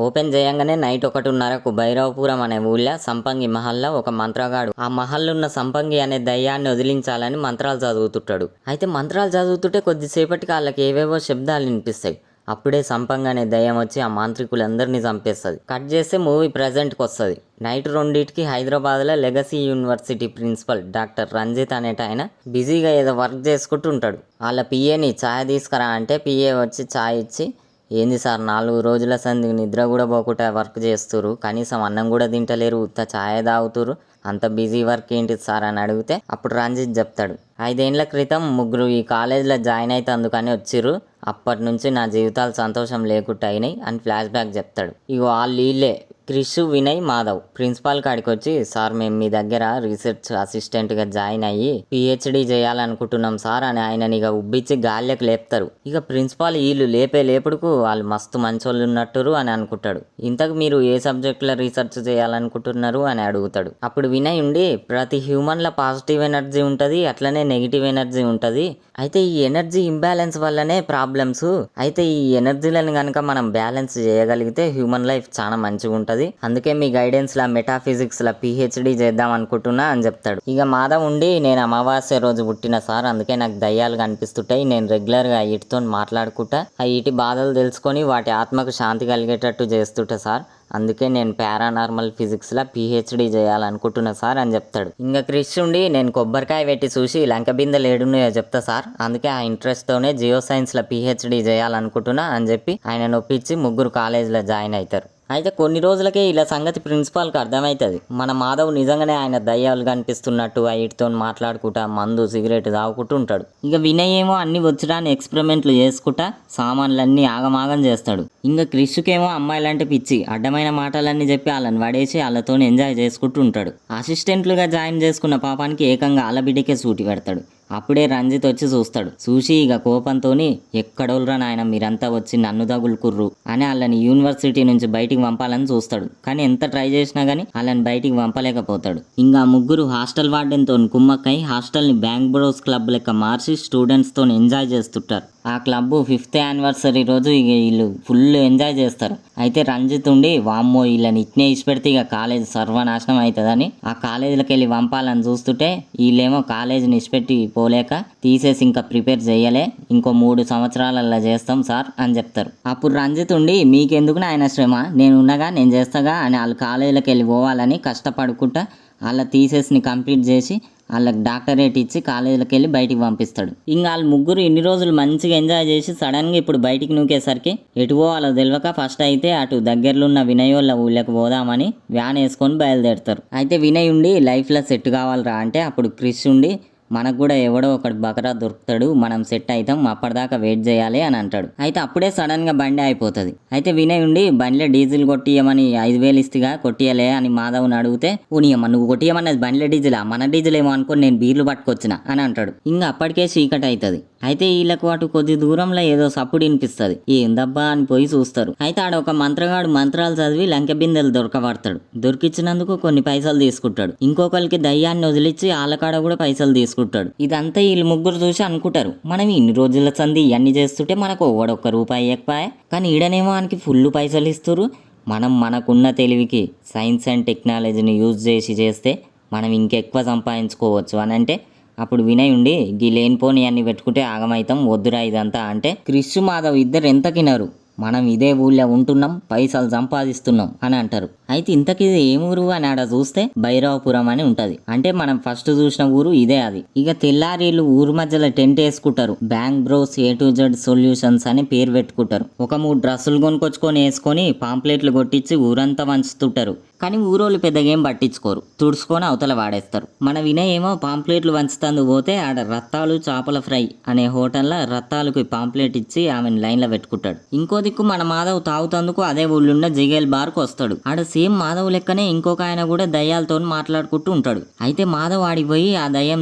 Open చేయంగానే night 1:30కు Bhairavapuram అనే ఊళ్ళో సంపంగి మహల్లో ఒక మంత్రగాడు ఆ మహల్లున్న సంపంగి అనే దయ్యాన్ని వదిలించాలని మంత్రాలు చదువుతుంటాడు. అయితే మంత్రాలు చదువుతుంటే కొద్దిసేపటికి వాళ్ళకి ఏవేవో శబ్దాలు వినిపిస్తాయి. అప్పుడే సంపంగి అనే దయ్యం వచ్చి ఆ మాంత్రికులందరినీ చంపేస్తుంది. కట్ చేస్తే మూవీ ప్రజెంట్కి వస్తుంది. నైట్ 2కి హైదరాబాద్లో legacy university principal doctor Ranjit అనేట ఆయన బిజీగా ఏదో వర్క్ చేసుకుంటూ ఉంటాడు. వాళ్ళ పిఏని ఛాయ్ తీసుకురా అంటే పిఏ వచ్చి ఛాయ్ ఇచ్చి, ఏంది సార్ 4 రోజుల సంది నిద్ర కూడా పోకుండా వర్క్ చేస్తురు, కనీసం అన్నం కూడా తింటలేరు, ఉత్త ఛాయ్ తాగుతురు, అంత బిజీ వర్క్ ఏంటి సార్ అని అడిగితే అప్పుడు రంజిత్ చెప్తాడు, 5 ఏళ్ల క్రితం ముగ్గురు ఈ కాలేజీలో జాయిన్ అయితే అందుకని వచ్చిర్రు, అప్పటి నుంచి నా జీవితాలు సంతోషం లేకుండా అయినాయి అని ఫ్లాష్ బ్యాక్ చెప్తాడు. ఇగో వాళ్ళు వీళ్ళే క్రిష్, వినయ్, మాధవ్ ప్రిన్సిపాల్ కాడికి వచ్చి, సార్ మేము మీ దగ్గర రీసెర్చ్ అసిస్టెంట్గా జాయిన్ అయ్యి పిహెచ్డి చేయాలనుకుంటున్నాం సార్ అని ఆయన ఇక ఉబ్బిచ్చి గాల్లోకి లేపుతారు. ఇక ప్రిన్సిపాల్ వీళ్ళు లేపుడుకు వాళ్ళు మస్తు మంచోళ్ళు ఉన్నట్టురు అని అనుకుంటాడు. ఇంతకు మీరు ఏ సబ్జెక్టులో రీసెర్చ్ చేయాలనుకుంటున్నారు అని అడుగుతాడు. అప్పుడు వినయ్ ఉండి, ప్రతి హ్యూమన్లో పాజిటివ్ ఎనర్జీ ఉంటుంది, అట్లనే నెగిటివ్ ఎనర్జీ ఉంటుంది, అయితే ఈ ఎనర్జీ ఇంబ్యాలెన్స్ వల్లనే ప్రాబ్లమ్స్, అయితే ఈ ఎనర్జీలను కనుక మనం బ్యాలెన్స్ చేయగలిగితే హ్యూమన్ లైఫ్ చాలా మంచిగా ఉంటుంది, అందుకే మీ గైడెన్స్ లా మెటాఫిజిక్స్ లా పిహెచ్డి చేద్దాం అనుకుంటున్నా అని చెప్తాడు. ఇక మాధవ్ ఉండి, నేను అమావాస్య రోజు పుట్టిన సార్, అందుకే నాకు దయ్యాలు కనిపిస్తుంటాయి, నేను రెగ్యులర్గా వీటితో మాట్లాడుకుంటా ఆ వీటి బాధలు తెలుసుకొని వాటి ఆత్మకు శాంతి కలిగేటట్టు చేస్తుంటా సార్, అందుకే నేను పారానార్మల్ ఫిజిక్స్లో పిహెచ్డి చేయాలనుకుంటున్నా సార్ అని చెప్తాడు. ఇంకా క్రిష్ ఉండి, నేను కొబ్బరికాయ పెట్టి చూసి లంక బిందెలు ఏడున్నాయో చెప్తా సార్, అందుకే ఆ ఇంట్రెస్ట్తోనే జియో సైన్స్లో పిహెచ్డి చేయాలనుకుంటున్నా అని చెప్పి ఆయన నొప్పించి ముగ్గురు కాలేజీలో జాయిన్ అవుతారు. అయితే కొన్ని రోజులకే ఇలా సంగతి ప్రిన్సిపాల్కి అర్థమవుతుంది. మన మాధవ్ నిజంగానే ఆయన దయ్యాలు కనిపిస్తున్నట్టు వీటితో మాట్లాడుకుంటా మందు సిగరెట్ తాగుకుంటూ ఉంటాడు. ఇక వినయ్ ఏమో అన్ని వచ్చడానికి ఎక్స్పెరిమెంట్లు చేసుకుంటా సామాన్లన్నీ ఆగమాగం చేస్తాడు. ఇంకా క్రిష్కేమో అమ్మాయిలంటే పిచ్చి, అడ్డమైన మాటలన్నీ చెప్పి వాళ్ళని పడేసి వాళ్ళతో ఎంజాయ్ చేసుకుంటూ ఉంటాడు. అసిస్టెంట్లుగా జాయిన్ చేసుకున్న పాపానికి ఏకంగా ఆలబిడ్డకే సూటి పెడతాడు. అప్పుడే రంజిత్ వచ్చి చూస్తాడు. చూసి ఇక కోపంతోని, ఎక్కడోళ్ళరా నాయన మీరంతా వచ్చి నన్ను తగులుకుర్రు అని వాళ్ళని యూనివర్సిటీ నుంచి బయటికి పంపాలని చూస్తాడు. కానీ ఎంత ట్రై చేసినా కానీ వాళ్ళని బయటికి పంపలేకపోతాడు. ఇంకా ముగ్గురు హాస్టల్ వార్డెన్తో కుమ్మక్కై హాస్టల్ని బ్యాంక్ బ్రోస్ క్లబ్ లెక్క మార్చి స్టూడెంట్స్తో ఎంజాయ్ చేస్తుంటారు. ఆ క్లబ్ 5th యానివర్సరీ రోజు ఇక వీళ్ళు ఫుల్ ఎంజాయ్ చేస్తారు. అయితే రంజిత్ ఉండి, వామ్మో వీళ్ళని ఇట్నే ఇచ్చిపెడితే ఇక కాలేజ్ సర్వనాశనం అవుతుందని ఆ కాలేజీలోకి వెళ్ళి పంపాలని చూస్తుంటే వీళ్ళేమో కాలేజీని ఇచ్చిపెట్టి పోలేక తీసేసి ఇంకా ప్రిపేర్ చేయలే, ఇంకో 3 సంవత్సరాలల్లో చేస్తాం సార్ అని చెప్తారు. అప్పుడు రంజిత్ ఉండి, మీకెందుకు ఆయన శ్రమ, నేను ఉండగా నేను చేస్తాగా అని వాళ్ళు కాలేజీలోకి వెళ్ళి పోవాలని కష్టపడుకుంటా వాళ్ళ థీసిస్ని కంప్లీట్ చేసి వాళ్ళకి డాక్టరేట్ ఇచ్చి కాలేజీలోకి వెళ్ళి బయటికి పంపిస్తాడు. ఇంకా వాళ్ళు ముగ్గురు ఇన్ని రోజులు మంచిగా ఎంజాయ్ చేసి సడన్గా ఇప్పుడు బయటికి నూకేసరికి ఎటు పోవాలో తెలియక ఫస్ట్ అయితే అటు దగ్గరలో ఉన్న వినయ్ వాళ్ళ ఊళ్ళకి పోదామని వ్యాన్ వేసుకొని బయలుదేరుతారు. అయితే వినయ్ ఉండి, లైఫ్లో సెట్ కావాలరా అంటే అప్పుడు క్రిష్ ఉండి, మనకు కూడా ఎవడో ఒకటి బకరా దొరుకుతాడు, మనం సెట్ అవుతాం, అప్పటిదాకా వెయిట్ చేయాలి అని అంటాడు. అయితే అప్పుడే సడన్గా బండి అయిపోతుంది. అయితే వినయ్ ఉండి, బండిలో డీజిల్ కొట్టియమని 5,000 ఇస్తిగా కొట్టియలే అని మాధవ్ని అడిగితే, ఓనియమ్మ నువ్వు కొట్టియమన్నది బండిలో డీజిలా, మన డీజిల్ ఏమో అనుకుని నేను బీర్లు పట్టుకొచ్చిన అని అంటాడు. ఇంకా అప్పటికే చీకటి అవుతుంది. అయితే వీళ్ళకు అటు కొద్ది దూరంలో ఏదో సప్పుడు వినిపిస్తుంది. ఏందబ్బా అని పోయి చూస్తారు. అయితే ఆడ ఒక మంత్రగాడు మంత్రాలు చదివి లంక బిందెలు దొరకబడతాడు. దొరికిచ్చినందుకు కొన్ని పైసలు తీసుకుంటాడు. ఇంకొకరికి దయ్యాన్ని వదిలిచ్చి ఆలకాడ కూడా పైసలు తీసుకుంటాడు. ఇదంతా వీళ్ళు ముగ్గురు చూసి అనుకుంటారు, మనం ఇన్ని రోజుల సంది ఇవన్నీ చేస్తుంటే మనకు ఒక్క రూపాయి ఇవ్వకపోయా, కానీ ఈడనేమో ఆయనకి ఫుల్ పైసలు ఇస్తారు. మనం మనకున్న తెలివికి సైన్స్ అండ్ టెక్నాలజీని యూజ్ చేస్తే మనం ఇంకెక్కువ సంపాదించుకోవచ్చు అని అంటే అప్పుడు వినయ్ ఉండి, గీ లేనిపోని అన్ని పెట్టుకుంటే ఆగమైతాం, వద్దురా ఇదంతా అంటే క్రిష్, మాధవ్ ఇద్దరు ఎంతకినారు, మనం ఇదే ఊళ్ళో ఉంటున్నాం, పైసలు సంపాదిస్తున్నాం అని అంటారు. అయితే ఇంతకీ ఏం ఊరు అని ఆడ చూస్తే భైరవపురం అని ఉంటది. అంటే మనం ఫస్ట్ చూసిన ఊరు ఇదే అది. ఇక తెల్లారీలు ఊరు మధ్యలో టెంట్ వేసుకుంటారు. Bank bros A to Z solutions అని పేరు పెట్టుకుంటారు. ఒక 3 డ్రెస్సులు కొనుక్కొచ్చుకొని వేసుకొని పాంప్లెట్లు కొట్టించి ఊరంతా వంచుతుంటారు. కానీ ఊరోళ్ళు పెద్దగా ఏం పట్టించుకోరు, తుడుచుకొని అవతల వాడేస్తారు. మన వినయ్ ఏమో పాంప్లెట్లు వంచుతందు పోతే ఆడ రత్తాలు చేపల ఫ్రై అనే హోటల్లో రత్తాలకు పాంప్లెట్ ఇచ్చి ఆమెను లైన్లో పెట్టుకుంటాడు. ఇంకో దిక్కు మన మాధవ్ తాగుతందుకు అదే ఊళ్ళున్న జిగేల్ బార్కు వస్తాడు. ఆడ సేమ్ మాధవ్ లెక్కనే ఇంకొక ఆయన కూడా దయ్యాలతో మాట్లాడుకుంటూ ఉంటాడు. అయితే మాధవ్ ఆడికి పోయి ఆ దయ్యం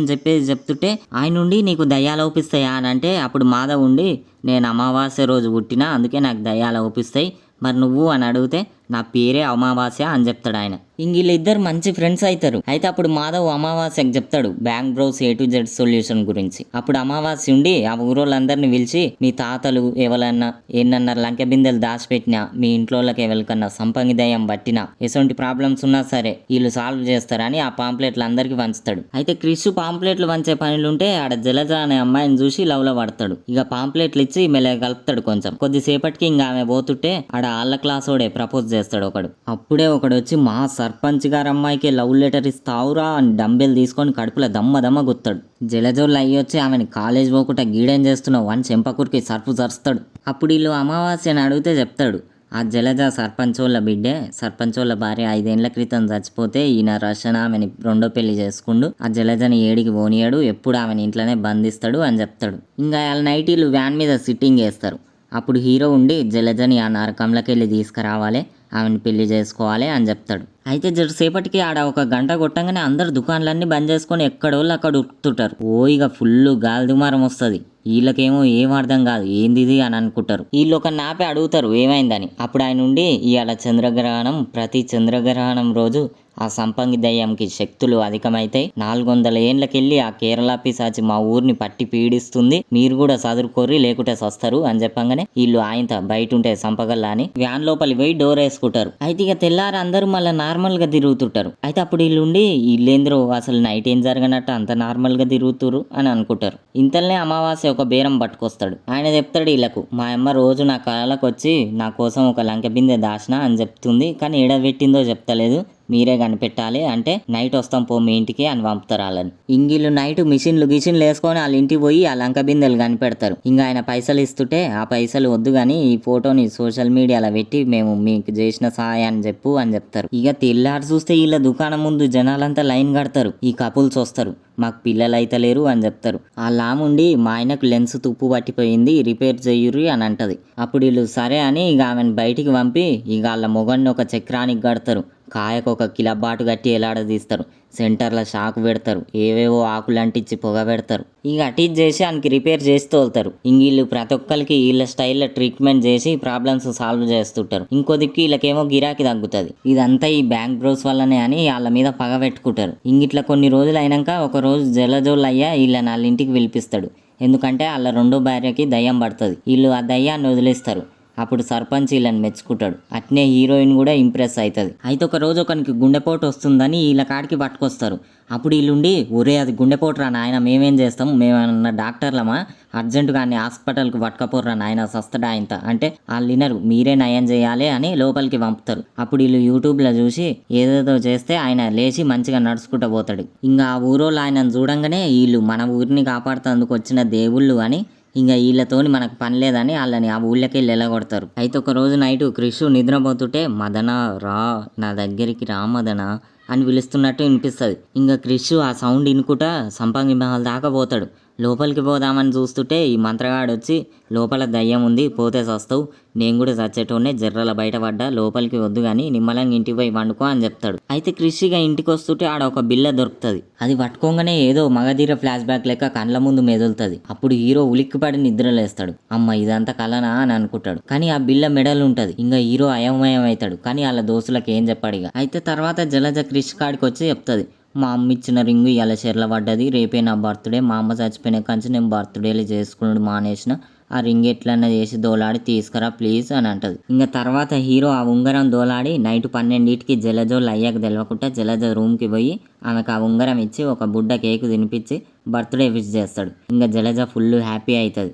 చెప్తుంటే ఆయన నుండి, నీకు దయ్యాలు అవుపిస్తాయా అని అంటే అప్పుడు మాధవ్ ఉండి, నేను అమావాస్య రోజు పుట్టినా, అందుకే నాకు దయ్యాలు అవుపిస్తాయి, మరి నువ్వు అని అడిగితే నా పేరే అమావాస్య అని చెప్తాడు ఆయన. వీళ్ళిద్దరు మంచి ఫ్రెండ్స్ అవుతారు. అయితే అప్పుడు మాధవ్ అమావాస్యకు చెప్తాడు bank bros A to Z solution గురించి. అప్పుడు అమావాస్య ఉండి ఆ ఊరోళ్ళందరినీ పిలిచి మీ తాతలు ఎవరన్నా ఏమన్నా లంకె బిందెలు దాచిపెట్టినా మీ ఇంట్లోకి ఎవరికన్నా సంపంగి దయ్యం పట్టినా ఎటువంటి ప్రాబ్లమ్స్ ఉన్నా సరే వీళ్ళు సాల్వ్ చేస్తారని ఆ పాంప్లెట్లు అందరికి పంచుతాడు. అయితే క్రిష్ పాంప్లెట్లు పంచే పనులుంటే ఆడ జలజ అనే అమ్మాయిని చూసి లవ్ లో పడతాడు. ఇక పాంప్లెట్లు ఇచ్చి మెల్లగా కలుపుతాడు. కొంచెం కొద్దిసేపటికి ఇంకా ఆమె పోతుంటే ఆడ ఆళ్ళ క్లాస్ ఓడే ప్రపోజ్ చేస్తాడు ఒకడు. అప్పుడే ఒకడు వచ్చి మా సర్పంచ్ గారు అమ్మాయికి లవ్ లెటర్ ఇస్తావురా అని డంబెల్ తీసుకొని కడుపులో దమ్మ గుత్తాడు. జలజోళ్ళు అయ్యొచ్చి ఆమెను కాలేజ్ పోకుండా గీడేం చేస్తున్నావు అని చెంపకూరికి సర్పు జరుస్తాడు. అప్పుడు వీళ్ళు అమావాస్యని అడిగితే చెప్తాడు ఆ జలజ సర్పంచోళ్ళ బిడ్డే, సర్పంచోళ్ళ భార్య 5 ఏళ్ల క్రితం చచ్చిపోతే ఈయన రషణ ఆమెని రెండో పెళ్లి చేసుకుండు. ఆ జలజని ఏడికి పోనీయాడు, ఎప్పుడు ఆమెను ఇంట్లోనే బంధిస్తాడు అని చెప్తాడు. ఇంకా వాళ్ళ నైట్ వీళ్ళు వ్యాన్ మీద సిట్టింగ్ చేస్తారు. అప్పుడు హీరో ఉండి జలజని ఆ నరకంలోకి వెళ్ళి తీసుకురావాలి, ఆమెను పెళ్లి చేసుకోవాలి అని చెప్తాడు. అయితే జరసేపటికి ఆడ ఒక గంట కొట్టంగానే అందరు దుకాణాలన్నీ బంద్ చేసుకొని ఎక్కడోళ్ళు అక్కడ ఉరుకుతుంటారు. ఇక ఫుల్ గాలి దుమారం వస్తుంది. వీళ్ళకేమో ఏం అర్థం కాదు ఏంది ఇది అని అనుకుంటారు. వీళ్ళు ఒక నాపే అడుగుతారు ఏమైందని. అప్పుడు ఆయన ఉండి ఇవాళ చంద్రగ్రహణం, ప్రతి చంద్రగ్రహణం రోజు ఆ సంపంగి దయ్యంకి శక్తులు అధికమైతాయి. 400 ఏండ్లకెళ్ళి ఆ కేరళ పిశాచి మా ఊరిని పట్టి పీడిస్తుంది, మీరు కూడా చదువుకోర్రి లేకుంటే సస్తారు అని చెప్పంగానే వీళ్ళు ఆయనత బయట ఉంటే సంపగల్లా అని వ్యాన్ లోపలి పోయి డోర్ వేసుకుంటారు. అయితే ఇక తెల్లారి అందరూ మళ్ళీ నార్మల్ గా తిరుగుతుంటారు. అయితే అప్పుడు వీళ్ళుండి వీళ్ళేంద్రో అసలు నైట్ ఏం జరగనట్టు అంత నార్మల్ గా తిరుగుతురు అని అనుకుంటారు. ఇంతలోనే అమావాస్య ఒక బేరం పట్టుకొస్తాడు. ఆయన చెప్తాడు వీళ్ళకు మా అమ్మ రోజు నా కళలకు వచ్చి నా కోసం ఒక లంకె బిందె దాచిన అని చెప్తుంది, కానీ ఏడబెట్టిందో చెప్తలేదు, మీరే కనిపెట్టాలి అంటే నైట్ వస్తాం పో మీ ఇంటికి అని పంపుతారు వాళ్ళని. ఇంగిళ్ళు నైట్ మిషన్లు వేసుకొని వాళ్ళ ఇంటికి పోయి ఆ లంక బిందెలు కనిపెడతారు. ఇంకా ఆయన పైసలు ఇస్తుంటే ఆ పైసలు వద్దు కానీ ఈ ఫోటోని సోషల్ మీడియాలో పెట్టి మేము మీకు చేసిన సహాయాన్ని చెప్పు అని చెప్తారు. ఇక తెల్లారి చూస్తే వీళ్ళ దుకాణం ముందు జనాలంతా లైన్ కడతారు. ఈ కపుల్స్ వస్తారు, మాకు పిల్లలు అయితే లేరు అని చెప్తారు. ఆ లాముండి మా ఆయనకు లెన్స్ తుప్పు పట్టిపోయింది రిపేర్ చెయ్యుర్రి అని అంటది. అప్పుడు వీళ్ళు సరే అని ఇక ఆమెను బయటికి పంపి ఇక వాళ్ళ మొగన్ని ఒక చక్రానికి కడతారు. కాయకు ఒక కిలబాటు కట్టి ఎలాడదీస్తారు. సెంటర్లో షాకు పెడతారు, ఏవేవో ఆకులు అంటించి పొగ పెడతారు. ఇక అటీచ్ చేసి ఆయనకి రిపేర్ చేసి తోలుతారు. ఇంక వీళ్ళు ప్రతి ఒక్కరికి వీళ్ళ స్టైల్లో ట్రీట్మెంట్ చేసి ప్రాబ్లమ్స్ సాల్వ్ చేస్తుంటారు. ఇంకో దిక్కు వీళ్ళకేమో గిరాకీ తగ్గుతుంది. ఇదంతా ఈ బ్యాంక్ బ్రోస్ వల్లనే అని వాళ్ళ మీద పగ పెట్టుకుంటారు. ఇంగిట్లా కొన్ని రోజులు అయినాక ఒక రోజు జలజోళ్ళు అయ్యా వీళ్ళని వాళ్ళ ఇంటికి పిలిపిస్తాడు. ఎందుకంటే వాళ్ళ రెండో భార్యకి దయ్యం పడుతుంది. వీళ్ళు ఆ దయ్యాన్ని వదిలేస్తారు. అప్పుడు సర్పంచ్ వీళ్ళని మెచ్చుకుంటాడు. అట్నే హీరోయిన్ కూడా ఇంప్రెస్ అవుతుంది. అయితే ఒక రోజు ఒకనికి గుండెపోటు వస్తుందని వీళ్ళ కాడికి పట్టుకొస్తారు. అప్పుడు వీళ్ళుండి ఒరే అది గుండెపోటు రా నాయన, మేమేం చేస్తాం, మేమన్నా డాక్టర్లమా, అర్జెంటుగా అన్ని హాస్పిటల్కి పట్టుకపోర్రా నాయన సస్తడా ఇంత అంటే వాళ్ళు వినరు, మీరే నయం చేయాలి అని లోపలికి పంపుతారు. అప్పుడు వీళ్ళు యూట్యూబ్లో చూసి ఏదేదో చేస్తే ఆయన లేచి మంచిగా నడుచుకుంటూ పోతాడు. ఇంకా ఆ ఊరోళ్ళు ఆయనను చూడంగానే వీళ్ళు మన ఊరిని కాపాడుతందుకు వచ్చిన దేవుళ్ళు అని ఇంకా వీళ్ళతోని మనకు పని లేదని వాళ్ళని ఆ ఊళ్ళకి వెళ్ళి ఎలగొడతారు. అయితే ఒక రోజు నైట్ క్రిష్ నిద్రపోతుంటే మదన రా నా దగ్గరికి రా మదన అని పిలుస్తున్నట్టు వినిపిస్తుంది. ఇంకా క్రిష్ ఆ సౌండ్ వినుకుంటా సంపంగి మహల్ దాకా పోతాడు. లోపలికి పోదామని చూస్తుంటే ఈ మంత్రగాడు వచ్చి లోపల దయ్యం ఉంది పోతే చస్తావు, నేను కూడా చచ్చేటోనే జర్రల బయటపడ్డా, లోపలికి వద్దు కానీ నిమ్మలంగా ఇంటికి పోయి వండుకో అని చెప్తాడు. అయితే క్రిషిగా ఇంటికి వస్తుంటే ఆడ ఒక బిల్ల దొరుకుతుంది. అది పట్టుకోగానే ఏదో మగధీర ఫ్లాష్ బ్యాక్ లెక్క కండ్ల ముందు మెదులుతుంది. అప్పుడు హీరో ఉలిక్కిపడి నిద్రలేస్తాడు. అమ్మ ఇదంతా కలనా అని అనుకుంటాడు. కానీ ఆ బిల్ల మెడల్ ఉంటుంది. ఇంకా హీరో అయోమయం అవుతాడు. కానీ వాళ్ళ దోస్తులకు ఏం చెప్పాడు. ఇక అయితే తర్వాత జలజ క్రిష్ కాడికి వచ్చి చెప్తుంది మా అమ్మ ఇచ్చిన రింగు ఇలా చెర్ల పడ్డది, రేపే నా బర్త్డే, మా అమ్మ చచ్చిపోయిన కంచి నేను బర్త్డేలు చేసుకున్నాడు మానేసిన, ఆ రింగ్ ఎట్లన్నా చేసి దోలాడి తీసుకురా ప్లీజ్ అని అంటది. ఇంకా తర్వాత హీరో ఆ ఉంగరం దోలాడి నైట్ 12కి జలజోళ్ళు అయ్యాక తెలవకుండా జలజ రూమ్కి పోయి ఆమెకు ఆ ఉంగరం ఇచ్చి ఒక బుడ్డ కేకు తినిపించి బర్త్డే విష్ చేస్తాడు. ఇంకా జలజ ఫుల్ హ్యాపీ అవుతుంది.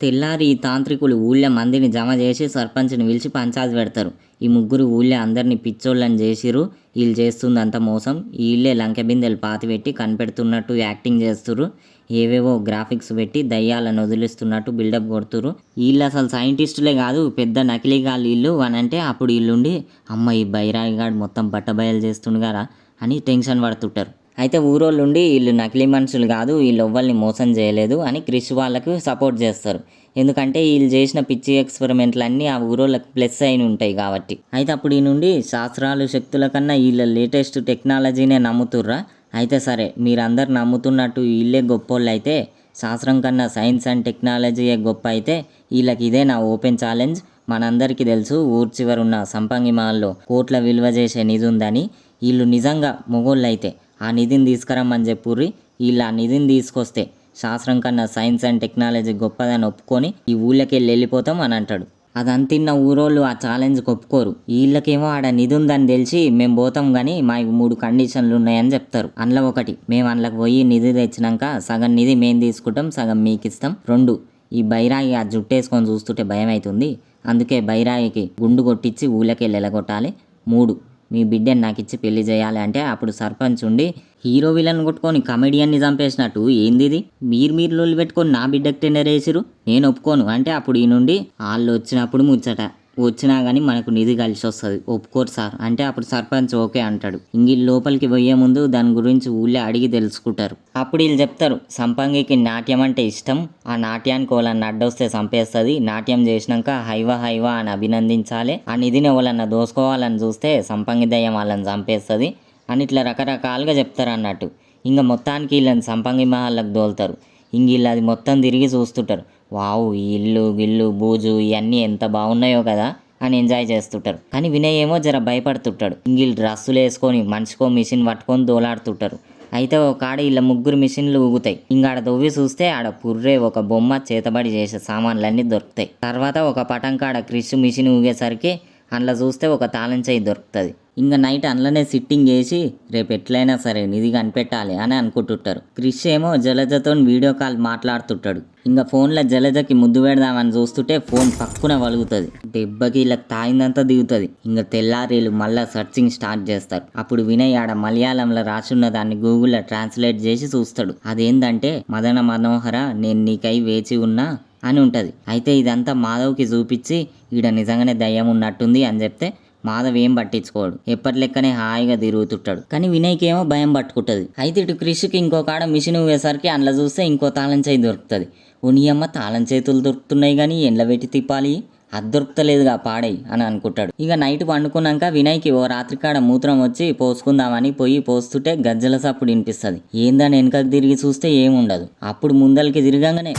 తెల్లారి ఈ తాంత్రికులు ఊళ్ళో మందిని జమ చేసి సర్పంచ్ని పిలిచి పంచాయతీ పెడతారు. ఈ ముగ్గురు ఊళ్ళో అందరినీ పిచ్చోళ్ళని చేసిరు, వీళ్ళు చేస్తుంది అంత మోసం, వీళ్ళే లంకె బిందెలు పాతి పెట్టి కనిపెడుతున్నట్టు యాక్టింగ్ చేస్తురు, ఏవేవో గ్రాఫిక్స్ పెట్టి దయ్యాలను వదిలిస్తున్నట్టు బిల్డప్ కొడుతురు, వీళ్ళు అసలు సైంటిస్టులే కాదు పెద్ద నకిలీగాళ్ళు వీళ్ళు అని అంటే అప్పుడు వీళ్ళుండి అమ్మ ఈ బైరాగిగాడు మొత్తం బట్టబయలు చేస్తుండగారా అని టెన్షన్ పడుతుంటారు. అయితే ఊరోళ్ళుండి వీళ్ళు నకిలీ మనుషులు కాదు, వీళ్ళు ఎవ్వరిని మోసం చేయలేదు అని క్రిష్ వాళ్ళకు సపోర్ట్ చేస్తారు. ఎందుకంటే వీళ్ళు చేసిన పిచ్చి ఎక్స్పెరిమెంట్లన్నీ ఆ ఊరోళ్ళకి ప్లస్ అయిన ఉంటాయి కాబట్టి. అయితే అప్పుడు ఈ నుండి శాస్త్రాలు శక్తుల కన్నా వీళ్ళ లేటెస్ట్ టెక్నాలజీనే నమ్ముతుర్రా, అయితే సరే మీరందరు నమ్ముతున్నట్టు వీళ్ళే గొప్పోళ్ళు అయితే శాస్త్రం కన్నా సైన్స్ అండ్ టెక్నాలజీయే గొప్ప అయితే వీళ్ళకి ఇదే నా ఓపెన్ ఛాలెంజ్, మనందరికీ తెలుసు ఊరు చివరున్న సంపంగి మహల్లో కోట్ల విలువ చేసే నిధి ఉందని. వీళ్ళు నిజంగా మొగోళ్ళైతే ఆ నిధిని తీసుకురమ్మని చెప్పుర్రి. వీళ్ళు ఆ నిధిని తీసుకొస్తే శాస్త్రం కన్నా సైన్స్ అండ్ టెక్నాలజీ గొప్పదని ఒప్పుకొని ఈ ఊళ్ళకి వెళ్ళిపోతాం అని అంటాడు. అదంతిన్న ఊరోళ్ళు ఆ ఛాలెంజ్కి ఒప్పుకోరు. వీళ్ళకేమో ఆడ నిధి ఉందని తెలిసి మేము పోతాం కానీ మాకు 3 కండిషన్లు ఉన్నాయని చెప్తారు. అందులో ఒకటి, మేము అందులోకి పోయి నిధి తెచ్చినాక సగం నిధి మేము తీసుకుంటాం, సగం మీకు ఇస్తాం. 2, ఈ బైరాగి ఆ జుట్టేసుకొని చూస్తుంటే భయం అవుతుంది, అందుకే బైరాగికి గుండు కొట్టించి ఊళ్ళకి వెళ్ళగొట్టాలి. 3, మీ బిడ్డని నాకు ఇచ్చి పెళ్లి చేయాలి అంటే అప్పుడు సర్పంచ్ ఉండి హీరో విలన్ కొట్టుకొని కమెడియన్ని చంపేసినట్టు ఏంది ఇది, మీరు లొల్లి పెట్టుకొని నా బిడ్డకి టెండర్ వేసిరు, నేను ఒప్పుకోను అంటే అప్పుడు ఈ నుండి వాళ్ళు వచ్చినప్పుడు ముచ్చట, వచ్చినా కానీ మనకు నిధి కలిసి వస్తుంది, ఒప్పుకోరు సార్ అంటే అప్పుడు సర్పంచ్ ఓకే అంటాడు. ఇంక లోపలికి పోయే ముందు దాని గురించి ఊళ్ళో అడిగి తెలుసుకుంటారు. అప్పుడు వీళ్ళు చెప్తారు సంపంగికి నాట్యం అంటే ఇష్టం, ఆ నాట్యానికి వాళ్ళని అడ్డొస్తే చంపేస్తుంది, నాట్యం చేసినాక హైవా హైవా అని అభినందించాలి, ఆ నిధిని ఎవరన్నా దోసుకోవాలని చూస్తే సంపంగి దయ్యం వాళ్ళని చంపేస్తుంది అని ఇట్లా రకరకాలుగా చెప్తారు అన్నట్టు. ఇంకా మొత్తానికి వీళ్ళని సంపంగి మహల్లకు దోలుతారు. ఇంక వీళ్ళు అది మొత్తం తిరిగి చూస్తుంటారు. వావ్, ఈ ఇల్లు గిల్లు బూజు ఇవన్నీ ఎంత బాగున్నాయో కదా అని ఎంజాయ్ చేస్తుంటారు. కానీ వినయ్ ఏమో జర భయపడుతుంటాడు. ఇంక వీళ్ళు డ్రస్సులు వేసుకొని మనిషికో మిషన్ పట్టుకొని దోలాడుతుంటారు. అయితే ఒక ఆడ వీళ్ళ 3 మిషన్లు ఊగుతాయి. ఇంకా ఆడ దొవ్వి చూస్తే ఆడ పుర్రే ఒక బొమ్మ చేతబడి చేసే సామాన్లన్నీ దొరుకుతాయి. తర్వాత ఒక పటంకాడ క్రిష్ మిషన్ ఊగేసరికి అందులో చూస్తే ఒక తాళం చెయ్యి దొరుకుతుంది. ఇంకా నైట్ అందులోనే సిట్టింగ్ చేసి రేపు ఎట్లయినా సరే నిధి కనిపెట్టాలి అని అనుకుంటుంటారు. క్రిష్ ఏమో జలజతో వీడియో కాల్ మాట్లాడుతుంటాడు. ఇంకా ఫోన్లో జలజకి ముద్దు పెడదామని చూస్తుంటే ఫోన్ పక్కున వలుగుతుంది. దెబ్బకి ఇలా తాయిందంతా దిగుతుంది. ఇంకా తెల్లారీలు మళ్ళీ సర్చింగ్ స్టార్ట్ చేస్తారు. అప్పుడు వినయ్ ఆడ మలయాళంలో రాసున్న దాన్ని గూగుల్లో ట్రాన్స్లేట్ చేసి చూస్తాడు. అదేంటంటే మదన మనోహర నేను నీకై వేచి ఉన్నా అని ఉంటుంది. అయితే ఇదంతా మాధవ్కి చూపించి ఈడ నిజంగానే దయ్యం ఉన్నట్టుంది అని చెప్తే మాధవ్ ఏం పట్టించుకోడు, ఎప్పటి లెక్కనే హాయిగా తిరుగుతుంటాడు. కానీ వినయ్కి ఏమో భయం పట్టుకుంటుంది. అయితే ఇటు క్రిష్కి ఇంకొక ఆడ మిషన్ ఊగేసరికి అందులో చూస్తే ఇంకో తాళం చేయి దొరుకుతుంది. ఉనియమ్మ తాళం చేతులు దొరుకుతున్నాయి కానీ ఎండ్ల పెట్టి తిప్పాలి, అది దొరుకుతలేదుగా పాడై అని అనుకుంటాడు. ఇక నైట్ పండుకున్నాక వినయ్కి ఓ రాత్రికాడ మూత్రం వచ్చి పోసుకుందామని పోయి పోస్తుంటే గజ్జల సప్పుడు వినిపిస్తుంది. ఏందని వెనకకు తిరిగి చూస్తే ఏముండదు. అప్పుడు ముందలకి తిరగంగానే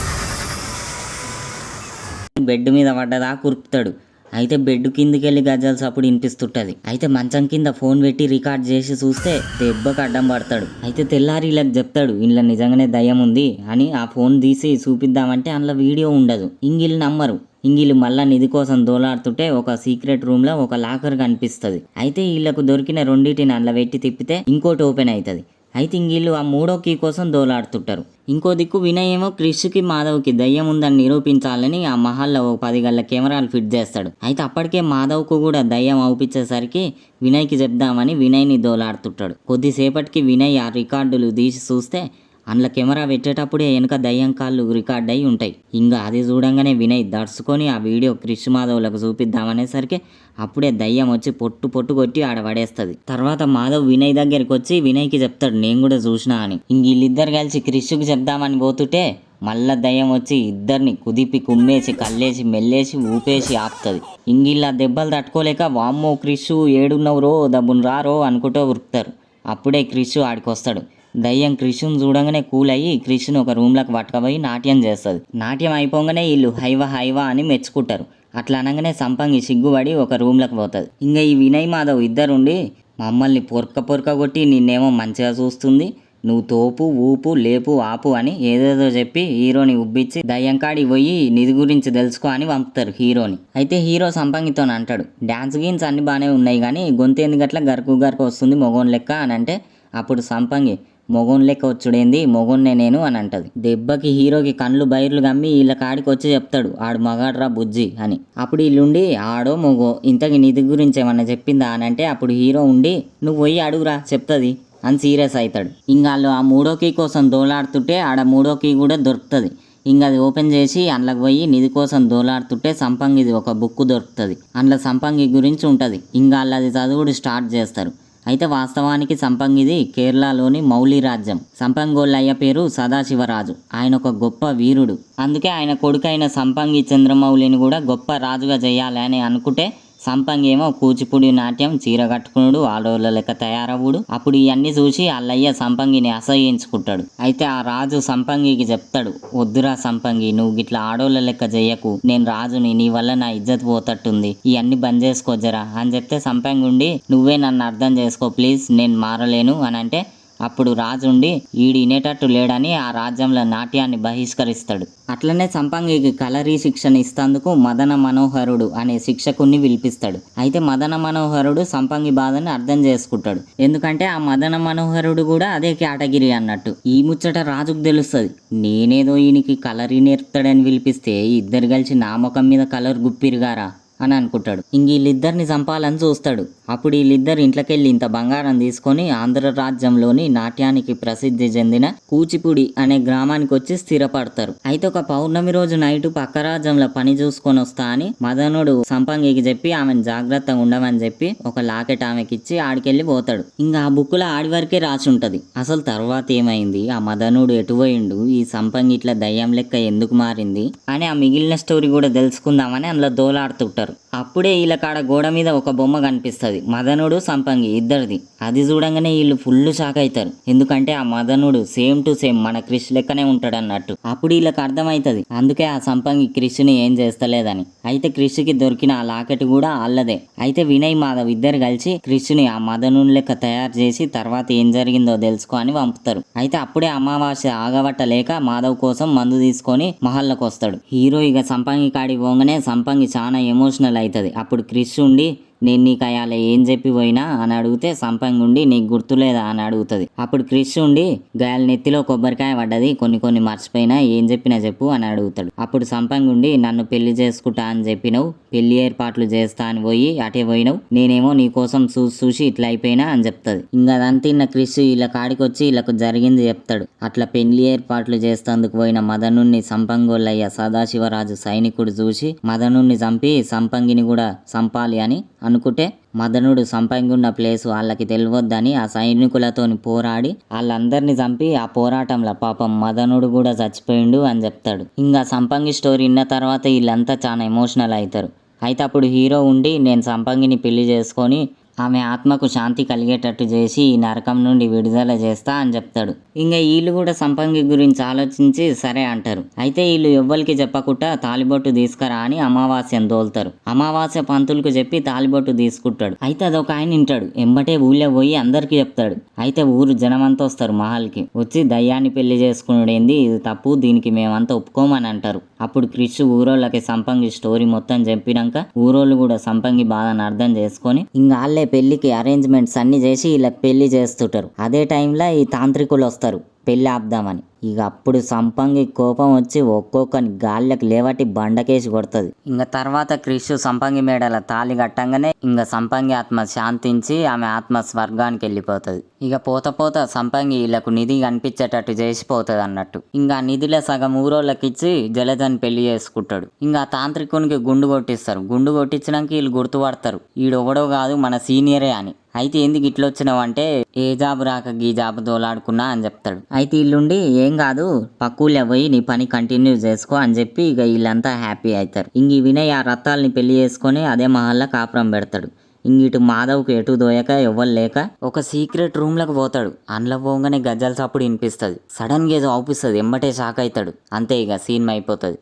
బెడ్ మీద పడ్డదా కురుపుతాడు. అయితే బెడ్ కిందికి వెళ్ళి గజ్జల సప్పుడు వినిపిస్తుంటది. అయితే మంచం కింద ఫోన్ పెట్టి రికార్డ్ చేసి చూస్తే దెబ్బకు అడ్డం పడతాడు. అయితే తెల్లారి ఇలా చెప్తాడు ఇంట్లో నిజంగానే దయ్యం ఉంది అని. ఆ ఫోన్ తీసి చూపిద్దామంటే అందులో వీడియో ఉండదు. ఇంగిళ్ళు నమ్మరు. ఇంగిళ్ళు మళ్ళా నిధి కోసం దోలాడుతుంటే ఒక సీక్రెట్ రూమ్ లో ఒక లాకర్ కనిపిస్తుంది. అయితే వీళ్ళకు దొరికిన 2 అందులో పెట్టి తిప్పితే ఇంకోటి ఓపెన్ అవుతుంది. అయితే ఇంగిళ్ళు ఆ 3వ కీ కోసం దోలాడుతుంటారు. ఇంకో దిక్కు వినయ్ ఏమో క్రిష్కి మాధవ్కి దయ్యం ఉందని నిరూపించాలని ఆ మహల్లో 10 గళ్ళ కెమెరాలు ఫిట్ చేస్తాడు. అయితే అప్పటికే మాధవ్కు కూడా దయ్యం అవుపించేసరికి వినయ్కి చెప్దామని వినయ్ని దోలాడుతుంటాడు. కొద్దిసేపటికి వినయ్ ఆ రికార్డులు తీసి చూస్తే అందులో కెమెరా పెట్టేటప్పుడే వెనక దయ్యం కాళ్ళు రికార్డ్ అయి ఉంటాయి. ఇంకా అది చూడంగానే వినయ్ దర్చుకొని ఆ వీడియో క్రిష్ మాధవ్లకు చూపిద్దామనేసరికి అప్పుడే దయ్యం వచ్చి పొట్టు కొట్టి ఆడ పడేస్తుంది. తర్వాత మాధవ్ వినయ్ దగ్గరికి వచ్చి వినయ్కి చెప్తాడు నేను కూడా చూసినా అని. ఇంక వీళ్ళిద్దరు కలిసి క్రిష్కి చెప్దామని పోతుంటే మళ్ళా దయ్యం వచ్చి ఇద్దరిని కుదిపి కుమ్మేసి కల్లేసి మెల్లేసి ఊపేసి ఆపుతుంది. ఇంగిళ్ళ దెబ్బలు తట్టుకోలేక వామ్మో క్రిష్ ఏడున్నవరో దబ్బును రారో అనుకుంటూ ఉరుకుతారు. అప్పుడే క్రిష్ ఆడికి వస్తాడు. దయ్యం క్రిష్ను చూడంగానే కూల్ అయ్యి క్రిష్ను ఒక రూమ్లోకి పట్టుకపోయి నాట్యం చేస్తుంది. నాట్యం అయిపోగానే వీళ్ళు హైవా హైవా అని మెచ్చుకుంటారు. అట్లా అనగానే సంపంగి సిగ్గుపడి ఒక రూమ్లోకి పోతుంది. ఇంకా ఈ వినయ్ మాధవ్ ఇద్దరుండి మమ్మల్ని పొరక కొట్టి నిన్నేమో మంచిగా చూస్తుంది, నువ్వు తోపు ఊపు లేపు ఆపు అని ఏదేదో చెప్పి హీరోని ఉబ్బిచ్చి దయ్యం కాడికి పోయి నిధి గురించి తెలుసుకో అని పంపుతారు హీరోని. అయితే హీరో సంపంగితో అంటాడు డ్యాన్స్ గీన్స్ అన్ని బాగానే ఉన్నాయి కానీ గొంతు ఎందుకట్లా గరకు వస్తుంది మొగోన్ లెక్క అని అంటే అప్పుడు సంపంగి మొగోన్ లెక్క వచ్చుడేంది మొగోన్నే నేను అని అంటది. దెబ్బకి హీరోకి కళ్ళు బైర్లు గమ్మి వీళ్ళ కాడికి వచ్చి చెప్తాడు ఆడు మగాడ్రా బుజ్జి అని. అప్పుడు వీళ్ళుండి ఆడో మొగో ఇంతకి నిధి గురించి ఏమన్నా చెప్పిందా అని అంటే అప్పుడు హీరో ఉండి నువ్వు పోయి అడుగురా చెప్తుంది అని సీరియస్ అవుతాడు. ఇంకా వాళ్ళు ఆ 3వ కీ కోసం దోలాడుతుంటే ఆడ 3వ కీ కూడా దొరుకుతుంది. ఇంకా అది ఓపెన్ చేసి అందులోకి పోయి నిధి కోసం దోలాడుతుంటే సంపంగిది ఒక బుక్ దొరుకుతుంది. అందులో సంపంగి గురించి ఉంటుంది. ఇంకా వాళ్ళు అది చదువుడు స్టార్ట్ చేస్తారు. అయితే వాస్తవానికి సంపంగిది కేరళలోని మౌలి రాజ్యం. సంపంగోళ్ళయ్య పేరు సదాశివరాజు. ఆయన ఒక గొప్ప వీరుడు. అందుకే ఆయన కొడుకైన సంపంగి చంద్రమౌళిని కూడా గొప్ప రాజుగా చేయాలని అనుకుంటే సంపంగి ఏమో కూచిపూడి నాట్యం, చీర కట్టుకున్నాడు, ఆడోళ్ళ లెక్క తయారవుడు. అప్పుడు ఇవన్నీ చూసి అల్లయ్య సంపంగిని అసహ్యించుకుంటాడు. అయితే ఆ రాజు సంపంగికి చెప్తాడు, వద్దురా సంపంగి, నువ్వు గిట్లా ఆడోళ్ళ లెక్క చెయ్యకు, నేను రాజుని, నీ వల్ల నా ఇజ్జత్ పోతట్టుంది, ఇవన్నీ బంద్ చేసుకోజరా అని చెప్తే సంపంగి ఉండి, నువ్వే నన్ను అర్థం చేసుకో ప్లీజ్, నేను మారలేను అని అంటే అప్పుడు రాజుండి ఈడు వినేటట్టు లేడని ఆ రాజ్యంలో నాట్యాన్ని బహిష్కరిస్తాడు. అట్లనే సంపంగికి కలరీ శిక్షణ ఇస్తందుకు మదన మనోహరుడు అనే శిక్షకుణ్ణి పిలిపిస్తాడు. అయితే మదన మనోహరుడు సంపంగి బాధని అర్థం చేసుకుంటాడు. ఎందుకంటే ఆ మదన మనోహరుడు కూడా అదే కేటగిరీ అన్నట్టు. ఈ ముచ్చట రాజుకు తెలుస్తుంది. నేనేదో ఈయనకి కలరీ నేర్పుతాడని పిలిపిస్తే ఇద్దరు కలిసి నా ముఖం మీద కలర్ గుప్పిరుగారా అని అనుకుంటాడు. ఇంక వీళ్ళిద్దరిని చంపాలని చూస్తాడు. అప్పుడు వీళ్ళిద్దరు ఇంట్లోకెళ్ళి ఇంత బంగారం తీసుకొని ఆంధ్ర రాజ్యంలోని నాట్యానికి ప్రసిద్ధి చెందిన కూచిపూడి అనే గ్రామానికి వచ్చి స్థిరపడతారు. అయితే ఒక పౌర్ణమి రోజు నైటు పక్క రాజ్యంలో పని చూసుకొని వస్తా అని మదనుడు సంపంగికి చెప్పి ఆమెను జాగ్రత్తగా ఉండమని చెప్పి ఒక లాకెట్ ఆమెకి ఇచ్చి ఆడికెళ్ళి పోతాడు. ఇంకా ఆ బుక్కులో ఆడి వరకే రాసి ఉంటది. అసలు తర్వాత ఏమైంది, ఆ మదనుడు ఎటుపోయిండు, ఈ సంపంగి ఇట్లా దయ్యం లెక్క ఎందుకు మారింది అని ఆ మిగిలిన స్టోరీ కూడా తెలుసుకుందామని అందులో దోలాడుతుంటారు. అప్పుడే వీళ్ళ కాడ గోడ మీద ఒక బొమ్మ కనిపిస్తుంది, మదనుడు సంపంగి ఇద్దరిది. అది చూడంగానే వీళ్ళు ఫుల్ షాక్ అవుతారు. ఎందుకంటే ఆ మదనుడు సేమ్ టు సేమ్ మన క్రిష్ లెక్కనే ఉంటాడు అన్నట్టు. అప్పుడు వీళ్ళకి అర్థమవుతుంది అందుకే ఆ సంపంగి క్రిష్ని ఏం చేస్తలేదని. అయితే క్రిష్కి దొరికిన ఆ లాకెట్ కూడా అల్లదే. అయితే వినయ్ మాధవ్ ఇద్దరు కలిసి క్రిష్ని ఆ మదనుడి లెక్క తయారు చేసి తర్వాత ఏం జరిగిందో తెలుసుకో అని పంపుతారు. అయితే అప్పుడే అమావాస్య ఆగబట్టలేక మాధవ్ కోసం మందు తీసుకొని మహల్లోకి వస్తాడు. హీరో ఇక సంపంగి కాడికి పోగానే సంపంగి చాలా ఎమోషనల్ అవుతుంది. అప్పుడు క్రిష్ ఉండి నేను నీకు అయాల ఏం చెప్పి పోయినా అని అడిగితే సంపంగి ఉండి నీకు గుర్తులేదా అని అడుగుతుంది. అప్పుడు క్రిష్ ఉండి గాయాల నెత్తిలో కొబ్బరికాయ పడ్డది, కొన్ని మర్చిపోయినా, ఏం చెప్పినా చెప్పు అని అడుగుతాడు. అప్పుడు సంపంగి ఉండి నన్ను పెళ్లి చేసుకుంటా అని చెప్పినవు, పెళ్లి ఏర్పాట్లు చేస్తా అని పోయి అటే పోయినవు, నేనేమో నీ కోసం చూసి ఇట్లా అయిపోయినా అని చెప్తుంది. ఇంకా అదంతా ఇన్న క్రిష్ వీళ్ళ కాడికి వచ్చి వీళ్ళకు జరిగింది చెప్తాడు. అట్లా పెళ్లి ఏర్పాట్లు చేస్తేందుకు పోయిన మదనుణ్ణి సంపంగోళ్ళయ్య సదాశివరాజు సైనికుడు చూసి మదనుణ్ణి చంపి సంపంగిని కూడా చంపాలి అని అనుకుంటే మదనుడు సంపంగి ఉన్న ప్లేసు వాళ్ళకి తెలియవద్దని ఆ సైనికులతోని పోరాడి వాళ్ళందరినీ చంపి ఆ పోరాటంలో పాపం మదనుడు కూడా చచ్చిపోయిండు అని చెప్తాడు. ఇంకా సంపంగి స్టోరీ విన్న తర్వాత వీళ్ళంతా చాలా ఎమోషనల్ అవుతారు. అయితే అప్పుడు హీరో ఉండి నేను సంపంగిని పెళ్లి చేసుకొని ఆమె ఆత్మకు శాంతి కలిగేటట్టు చేసి ఈ నరకం నుండి విడుదల చేస్తా అని చెప్తాడు. ఇంకా వీళ్ళు కూడా సంపంగి గురించి ఆలోచించి సరే అంటారు. అయితే వీళ్ళు ఎవ్వరికి చెప్పకుండా తాలిబొట్టు తీసుకురా అని అమావాస్యను దోలుతారు. అమావాస్య పంతులకు చెప్పి తాలిబొట్టు తీసుకుంటాడు. అయితే అదొక ఆయన వింటాడు. ఎంబటే ఊళ్ళో పోయి అందరికీ చెప్తాడు. అయితే ఊరు జనమంతా వస్తారు మహల్కి. వచ్చి దయ్యాన్ని పెళ్లి చేసుకునేది ఇది తప్పు, దీనికి మేమంతా ఒప్పుకోమని అంటారు. అప్పుడు క్రిష్ ఊరోళ్ళకి సంపంగి స్టోరీ మొత్తం చెప్పినాక ఊరోళ్ళు కూడా సంపంగి బాధను అర్థం చేసుకొని ఇంకా వాళ్ళే పెళ్లికి అరేంజ్మెంట్స్ అన్ని చేసి వీళ్ళకి పెళ్లి చేస్తుంటారు. అదే టైంలో ఈ తాంత్రికులు వస్తారు పెళ్లి ఆపుదామని. ఇక అప్పుడు సంపంగి కోపం వచ్చి ఒక్కొక్కని గాళ్ళకి లేవటి బండకేసి కొడుతుంది. ఇంకా తర్వాత క్రిష్ సంపంగి మేడల తాళి కట్టంగానే ఇంకా సంపంగి ఆత్మ శాంతించి ఆమె ఆత్మ స్వర్గానికి వెళ్ళిపోతుంది. ఇక పోత సంపంగి వీళ్ళకు నిధి కనిపించేటట్టు చేసిపోతుంది అన్నట్టు. ఇంకా నిధిలో సగం ఊరోళ్ళకి ఇచ్చి జలజని పెళ్లి చేసుకుంటాడు. ఇంకా తాంత్రికునికి గుండు కొట్టిస్తారు. గుండు కొట్టించినాక వీళ్ళు గుర్తుపడతారు ఈడొవడో కాదు మన సీనియరే అని. అయితే ఎందుకు ఇట్లా వచ్చినావు అంటే ఏ జాబు రాక గీ జాబు తోలాడుకున్నా అని చెప్తాడు. అయితే వీళ్ళుండి ఏం కాదు పక్కూళ్ళే పోయి నీ పని కంటిన్యూ చేసుకో అని చెప్పి ఇక వీళ్ళంతా హ్యాపీ అవుతారు. ఇంక వినయ్ ఆ రత్తాలని పెళ్లి చేసుకొని అదే మహల్లో కాపురం పెడతాడు. ఇంగిటు మాధవ్కి ఎటు దోయక ఎవ్వరు లేక ఒక సీక్రెట్ రూమ్లకు పోతాడు. అందులో పోగానే గజ్జల చప్పుడు వినిపిస్తుంది. సడన్గా ఏదో అవుపిస్తుంది. ఎంబటే షాక్ అవుతాడు. అంతే ఇక సీన్ అయిపోతుంది.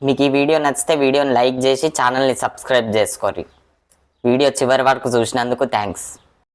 మీకు ఈ వీడియో నచ్చితే వీడియోని లైక్ చేసి ఛానల్ని సబ్స్క్రైబ్ చేసుకోండి. వీడియో చివరి వరకు చూసినందుకు థ్యాంక్స్.